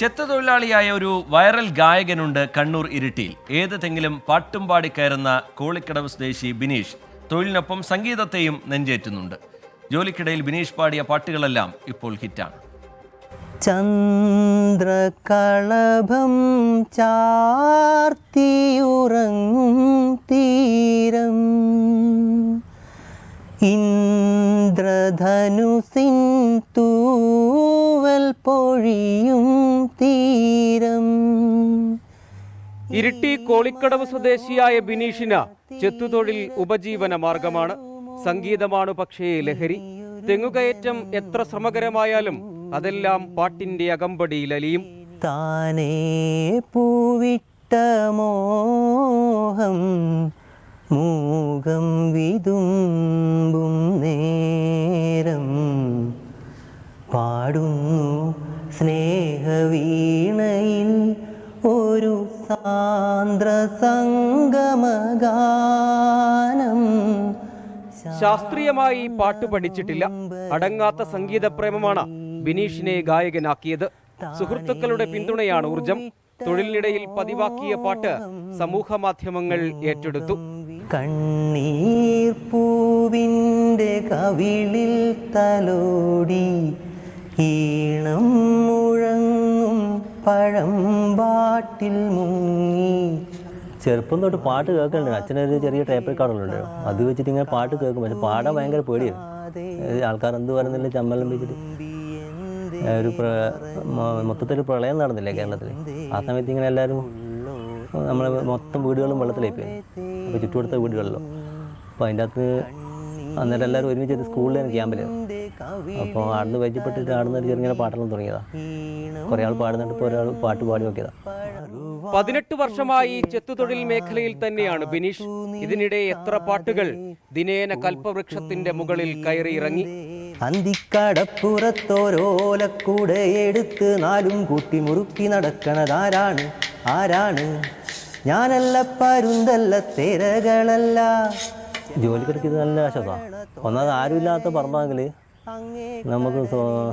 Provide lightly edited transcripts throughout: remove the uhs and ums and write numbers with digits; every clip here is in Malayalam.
ചെത്തുതൊഴിലാളിയായ ഒരു വൈറൽ ഗായകനുണ്ട് കണ്ണൂർ ഇരിട്ടിയിൽ. ഏത് തെങ്ങിലും പാട്ടും പാടി കയറുന്ന കോളിക്കടവ് സ്വദേശി ബിനീഷ് തൊഴിലിനൊപ്പം സംഗീതത്തെയും നെഞ്ചേറ്റുന്നുണ്ട്. ജോലിക്കിടയിൽ ബിനീഷ് പാടിയ പാട്ടുകളെല്ലാം ഇപ്പോൾ ഹിറ്റാണ്. ചന്ദ്രകളഭം ചാർത്തിയുറങ്ങും തീരം, ഇന്ദ്രധനുസിൻ തൂവൽ പൊഴിയും തീരം. ഇരിട്ടി കോളിക്കടവ് സ്വദേശിയായ ബിനീഷിന് ചെത്തുതൊഴിൽ ഉപജീവന മാർഗമാണ്. സംഗീതമാണ് പക്ഷേ ലഹരി. തെങ്ങുകയറ്റം എത്ര ശ്രമകരമായാലും അതെല്ലാം പാട്ടിന്റെ അകമ്പടിയിൽ അലിയും. താനേ പൂവിട്ട മോഹം മൂകം വിതുമ്പും നേരം, പാടുന്നു സ്നേഹവീണയിൽ ഒരു സാന്ദ്ര സംഗമഗാനം. ശാസ്ത്രീയമായി പാട്ട് പഠിച്ചിട്ടില്ല. അടങ്ങാത്ത സംഗീതപ്രേമമാണ് ബിനീഷിനെ ഗായകനാക്കിയത്. സുഹൃത്തുക്കളുടെ പിന്തുണയാണ് ഊർജം. തൊഴിലിനിടയിൽ പതിവാക്കിയ പാട്ട് സമൂഹ മാധ്യമങ്ങൾ ഏറ്റെടുത്തു. കണ്ണീർ പൂവിൻ്റെ കവിളിൽ തലോടി ഈണം മുഴങ്ങും പഴമ്പാട്ടിൽ മുങ്ങി. ചെറുപ്പം തൊട്ട് പാട്ട് കേൾക്കുന്നുണ്ട്. അച്ഛനൊരു ചെറിയ ടേപ്പ് റെക്കോർഡുണ്ട്. അത് വെച്ചിട്ട് ഇങ്ങനെ പാട്ട് കേൾക്കും. പക്ഷെ പാടാൻ ഭയങ്കര പേടിയാണ്. ആൾക്കാർ എന്ത് പറയുന്നില്ല, ചമ്മലം വെച്ചിട്ട് ഒരു മൊത്തത്തിൽ പ്രളയം നടന്നില്ലേ കേരളത്തിൽ. ആ സമയത്ത് ഇങ്ങനെ എല്ലാവരും നമ്മളെ മൊത്തം വീടുകളും വെള്ളത്തിലായി പോയി. അപ്പോൾ ചുറ്റുപടുത്ത വീടുകളിലോ. അപ്പോൾ അതിൻ്റെ അകത്ത് അന്നേരം എല്ലാവരും ഒരുമിച്ച് സ്കൂളിലാണ് ക്യാമ്പിലാണ്. അപ്പോൾ ആടുന്ന് പരിചയപ്പെട്ടിട്ട് ആടുന്ന ഒരു ചെറിയ പാട്ടെല്ലാം തുടങ്ങിയതാണ്. കുറേ ആൾ പാടുന്നുണ്ട്. ഇപ്പോൾ ഒരാൾ പാട്ട് പാടി നോക്കിയതാണ്. 18 വർഷമായി ചെത്തുതൊഴിൽ മേഖലയിൽ തന്നെയാണ് ബിനീഷ്. ഇതിനിടെ എത്ര പാട്ടുകൾ ദിനേന കൽപ്പവൃക്ഷത്തിന്റെ മുകളിൽ കയറിയിറങ്ങി. അന്തിക്കടപ്പുറത്തോരോലക്കൂടെ എടുത്ത് നാലും കൂട്ടി മുറുക്കി നടക്കണതാരാണ്? ആരാണ്? ഞാനല്ല, പരുന്തല്ല, തിരകളല്ല. ജോലിക്കിടയ്ക്ക് നല്ല ആശ്വാസമാണ്. ഒന്നാമത് ആരുമില്ലാത്ത പറമ്പാണെങ്കിൽ നമുക്ക്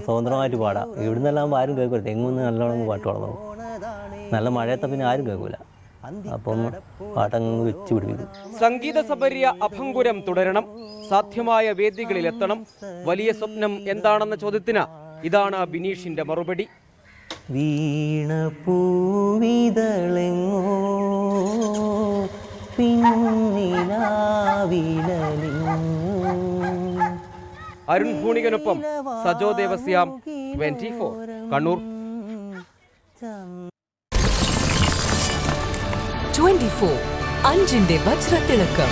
സ്വതന്ത്രമായിട്ട് പാടാം. ഇവിടുന്ന് എല്ലാം ആരും കേൾക്കില്ല. തെങ്ങൊന്ന് നല്ലോണം പാട്ട് പാടണം. നല്ല മഴയത്തെ പിന്നെ ആരും കേൾക്കൂല. അപ്പം പാട്ടങ്ങ് വെച്ച് പിടിപ്പിക്കും. സംഗീത സബര്യ അഭംഗുരം തുടരണം. സാധ്യമായ വേദികളിൽ എത്തണം. വലിയ സ്വപ്നം എന്താണെന്ന ചോദ്യത്തിന് ഇതാണ് ബിനീഷിന്റെ മറുപടി. വീണ പൂവിതളെങ്ങോ പിന്നിലാവിലലിഞ്ഞു. അരുൺ ഭൂണികനൊപ്പം സജോ ദേവസ്യാം, 24 കണ്ണൂർ. 24 അഞ്ചിന്റെ വജ്രത്തിളക്കം.